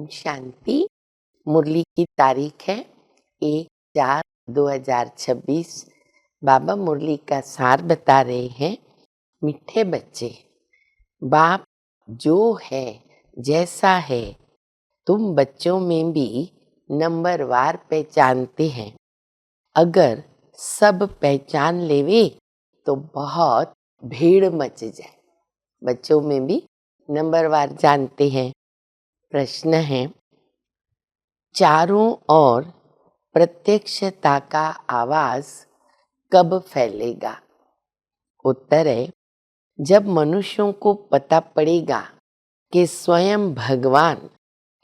शांति। मुरली की तारीख है 1/4/2026। बाबा मुरली का सार बता रहे हैं। मीठे बच्चे, बाप जो है जैसा है तुम बच्चों में भी नंबरवार पहचानते हैं। अगर सब पहचान लेवे तो बहुत भीड़ मच जाए। बच्चों में भी नंबरवार जानते हैं। प्रश्न है, चारों ओर प्रत्यक्षता का आवाज कब फैलेगा? उत्तर है, जब मनुष्यों को पता पड़ेगा कि स्वयं भगवान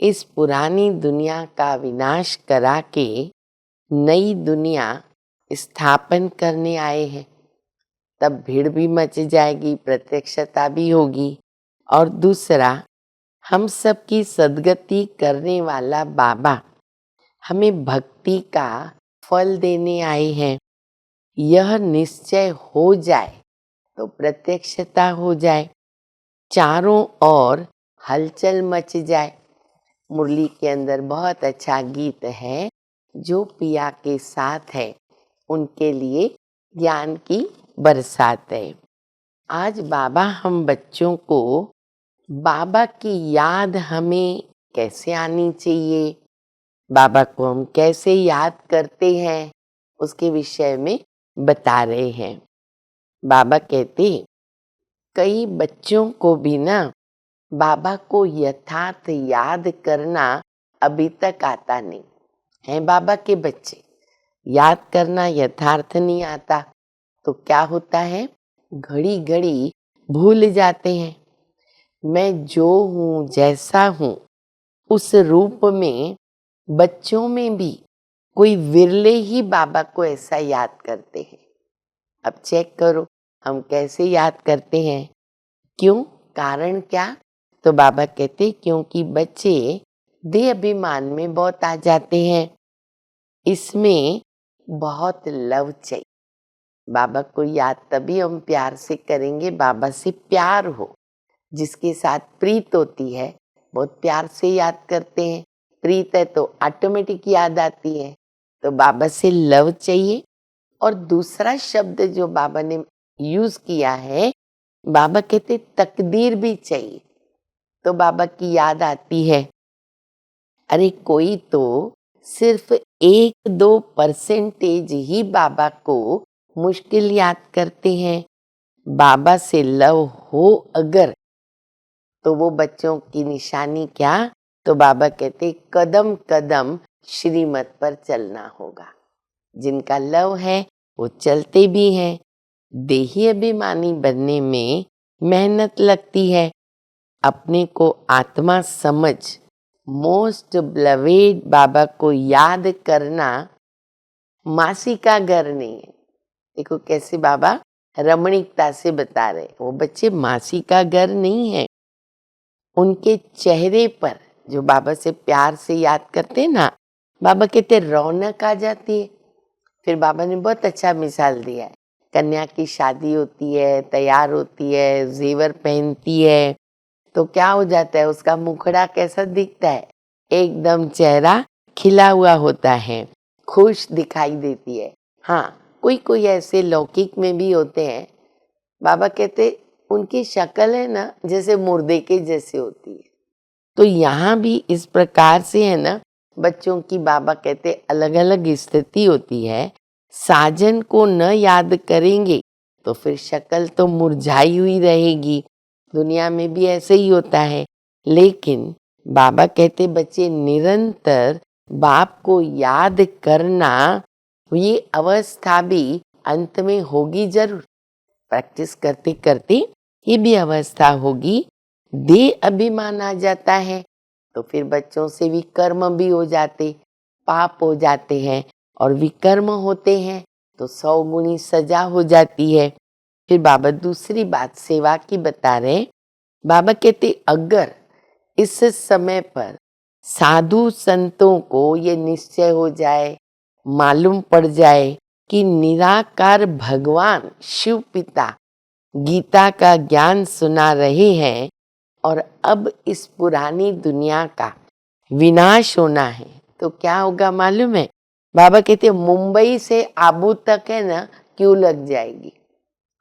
इस पुरानी दुनिया का विनाश करा के नई दुनिया स्थापन करने आए हैं। तब भीड़ भी मच जाएगी, प्रत्यक्षता भी होगी। और दूसरा, हम सबकी सद्गति करने वाला बाबा हमें भक्ति का फल देने आए हैं। यह निश्चय हो जाए तो प्रत्यक्षता हो जाए, चारों ओर हलचल मच जाए। मुरली के अंदर बहुत अच्छा गीत है, जो पिया के साथ है उनके लिए ज्ञान की बरसात है। आज बाबा हम बच्चों को बाबा की याद हमें कैसे आनी चाहिए, बाबा को हम कैसे याद करते हैं, उसके विषय में बता रहे हैं। बाबा कहते, कई बच्चों को भी ना बाबा को यथार्थ याद करना अभी तक आता नहीं है। बाबा के बच्चे याद करना यथार्थ नहीं आता तो क्या होता है, घड़ी घड़ी भूल जाते हैं। मैं जो हूँ, जैसा हूँ, उस रूप में बच्चों में भी कोई विरले ही बाबा को ऐसा याद करते हैं। अब चेक करो हम कैसे याद करते हैं, क्यों, कारण क्या? तो बाबा कहते, क्योंकि बच्चे देह अभिमान में बहुत आ जाते हैं। इसमें बहुत लव चाहिए। बाबा को याद तभी हम प्यार से करेंगे, बाबा से प्यार हो। जिसके साथ प्रीत होती है बहुत प्यार से याद करते हैं। प्रीत है तो ऑटोमेटिक याद आती है। तो बाबा से लव चाहिए। और दूसरा शब्द जो बाबा ने यूज किया है, बाबा कहते तकदीर भी चाहिए तो बाबा की याद आती है। अरे कोई तो सिर्फ 1-2% ही बाबा को मुश्किल याद करते हैं। बाबा से लव हो अगर तो वो बच्चों की निशानी क्या? तो बाबा कहते कदम कदम श्रीमत पर चलना होगा। जिनका लव है वो चलते भी हैं। देही अभिमानी बनने में मेहनत लगती है। अपने को आत्मा समझ मोस्ट ब्लवेड बाबा को याद करना मासी का घर नहीं है। देखो कैसे बाबा रमणीकता से बता रहे, वो बच्चे मासी का घर नहीं है। उनके चेहरे पर जो बाबा से प्यार से याद करते ना, बाबा कहते रौनक आ जाती है। फिर बाबा ने बहुत अच्छा मिसाल दिया है। कन्या की शादी होती है, तैयार होती है, जेवर पहनती है, तो क्या हो जाता है, उसका मुखड़ा कैसा दिखता है, एकदम चेहरा खिला हुआ होता है, खुश दिखाई देती है। हाँ, कोई कोई ऐसे लौकिक में भी होते हैं, बाबा कहते उनकी शक्ल है ना जैसे मुर्दे के जैसे होती है। तो यहाँ भी इस प्रकार से है ना, बच्चों की बाबा कहते अलग अलग स्थिति होती है। साजन को न याद करेंगे तो फिर शक्ल तो मुरझाई हुई रहेगी। दुनिया में भी ऐसे ही होता है। लेकिन बाबा कहते बच्चे निरंतर बाप को याद करना, ये अवस्था भी अंत में होगी जरूर। प्रैक्टिस करते करते ये भी अवस्था होगी। देह अभिमान आ जाता है तो फिर बच्चों से विकर्म भी हो जाते, पाप हो जाते हैं। और विकर्म होते हैं तो 100 गुनी सजा हो जाती है। फिर बाबा दूसरी बात सेवा की बता रहे। बाबा कहते अगर इस समय पर साधु संतों को ये निश्चय हो जाए, मालूम पड़ जाए कि निराकार भगवान शिव पिता गीता का ज्ञान सुना रहे हैं और अब इस पुरानी दुनिया का विनाश होना है तो क्या होगा मालूम है? बाबा कहते हैं मुंबई से आबू तक है ना क्यों लग जाएगी,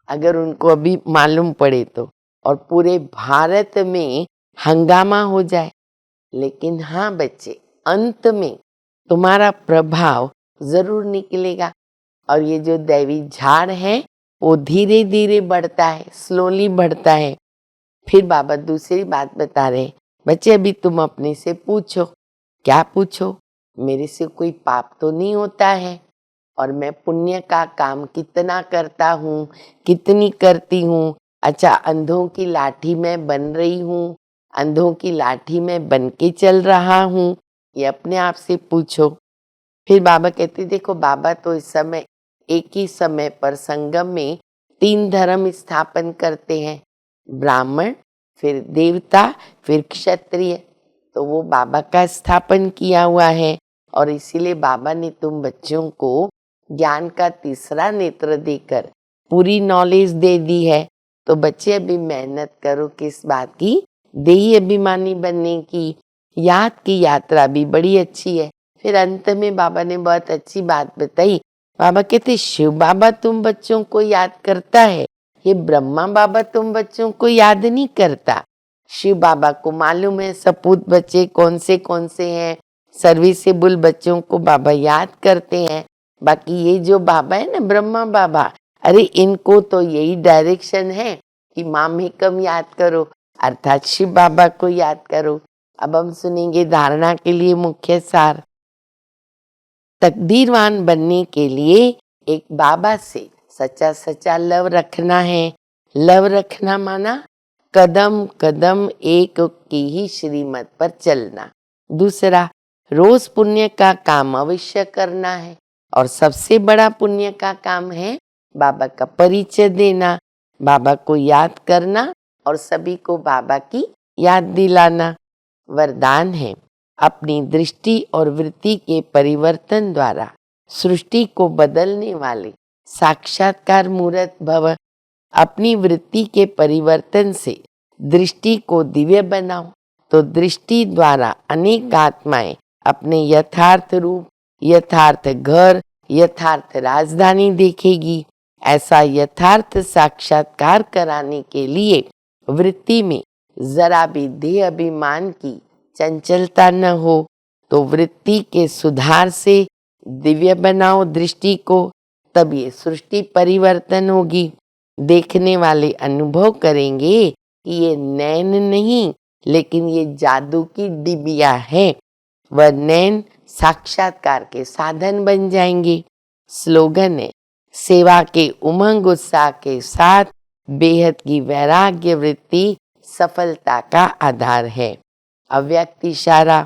अगर उनको अभी मालूम पड़े तो, और पूरे भारत में हंगामा हो जाए। लेकिन हाँ बच्चे, अंत में तुम्हारा प्रभाव जरूर निकलेगा। और ये जो दैवी झाड़ है वो धीरे धीरे बढ़ता है, स्लोली बढ़ता है। फिर बाबा दूसरी बात बता रहे, बच्चे अभी तुम अपने से पूछो। क्या पूछो? मेरे से कोई पाप तो नहीं होता है, और मैं पुण्य का काम कितना करता हूँ, कितनी करती हूँ। अच्छा, अंधों की लाठी में बन रही हूँ, अंधों की लाठी में बन के चल रहा हूँ, ये अपने आप से पूछो। फिर बाबा कहते देखो, बाबा तो इस समय एक ही समय पर संगम में 3 धर्म स्थापन करते हैं, ब्राह्मण, फिर देवता, फिर क्षत्रिय। तो वो बाबा का स्थापन किया हुआ है, और इसीलिए बाबा ने तुम बच्चों को ज्ञान का तीसरा नेत्र देकर पूरी नॉलेज दे दी है। तो बच्चे अभी मेहनत करो किस बात की? देही अभिमानी बनने की। याद की यात्रा भी बड़ी अच्छी है। फिर अंत में बाबा ने बहुत अच्छी बात बताई। बाबा कहते शिव बाबा तुम बच्चों को याद करता है, ये ब्रह्मा बाबा तुम बच्चों को याद नहीं करता। शिव बाबा को मालूम है सपूत बच्चे कौन से हैं, सर्विसेबल बच्चों को बाबा याद करते हैं। बाकी ये जो बाबा है ना, ब्रह्मा बाबा, अरे इनको तो यही डायरेक्शन है कि मामेकम याद करो, अर्थात शिव बाबा को याद करो। अब हम सुनेंगे धारणा के लिए मुख्य सार। तकदीरवान बनने के लिए एक बाबा से सच्चा सच्चा लव रखना है। लव रखना माना कदम कदम एक की ही श्रीमत पर चलना। दूसरा, रोज पुण्य का काम अवश्य करना है, और सबसे बड़ा पुण्य का काम है बाबा का परिचय देना, बाबा को याद करना और सभी को बाबा की याद दिलाना। वरदान है, अपनी दृष्टि और वृत्ति के परिवर्तन द्वारा सृष्टि को बदलने वाले साक्षात्कार मूर्त भव। अपनी वृत्ति के परिवर्तन से दृष्टि को दिव्य बनाओ, तो दृष्टि द्वारा अनेक आत्माएं अपने यथार्थ रूप, यथार्थ घर, यथार्थ राजधानी देखेगी। ऐसा यथार्थ साक्षात्कार कराने के लिए वृत्ति में जरा भी देह अभिमान की चंचलता न हो, तो वृत्ति के सुधार से दिव्य बनाओ दृष्टि को, तब ये सृष्टि परिवर्तन होगी। देखने वाले अनुभव करेंगे कि ये नैन नहीं, लेकिन ये जादू की डिबिया है। वह नैन साक्षात्कार के साधन बन जाएंगे। स्लोगन है, सेवा के उमंग उत्साह के साथ बेहद की वैराग्य वृत्ति सफलता का आधार है। अव्यक्त इशारा,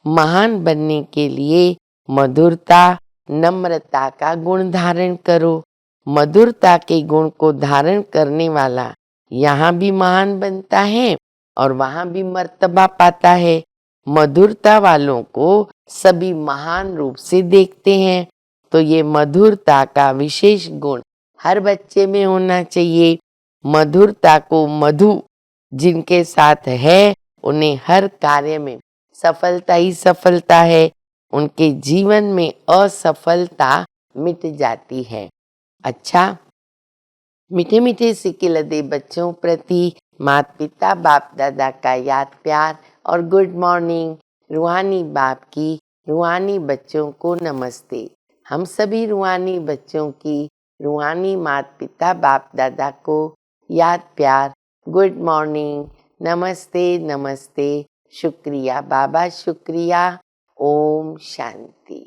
महान बनने के लिए मधुरता, नम्रता का गुण धारण करो। मधुरता के गुण को धारण करने वाला यहाँ भी महान बनता है और वहाँ भी मर्तबा पाता है। मधुरता वालों को सभी महान रूप से देखते हैं। तो ये मधुरता का विशेष गुण हर बच्चे में होना चाहिए। मधुरता को मधु जिनके साथ है, उन्हें हर कार्य में सफलता ही सफलता है। उनके जीवन में असफलता मिट जाती है। अच्छा, मीठे मीठे सिक्के लदे बच्चों प्रति माता पिता बाप दादा का याद प्यार और गुड मॉर्निंग। रूहानी बाप की रूहानी बच्चों को नमस्ते। हम सभी रूहानी बच्चों की रूहानी माता पिता बाप दादा को याद प्यार, गुड मॉर्निंग, नमस्ते नमस्ते, शुक्रिया बाबा शुक्रिया। ओम शांति।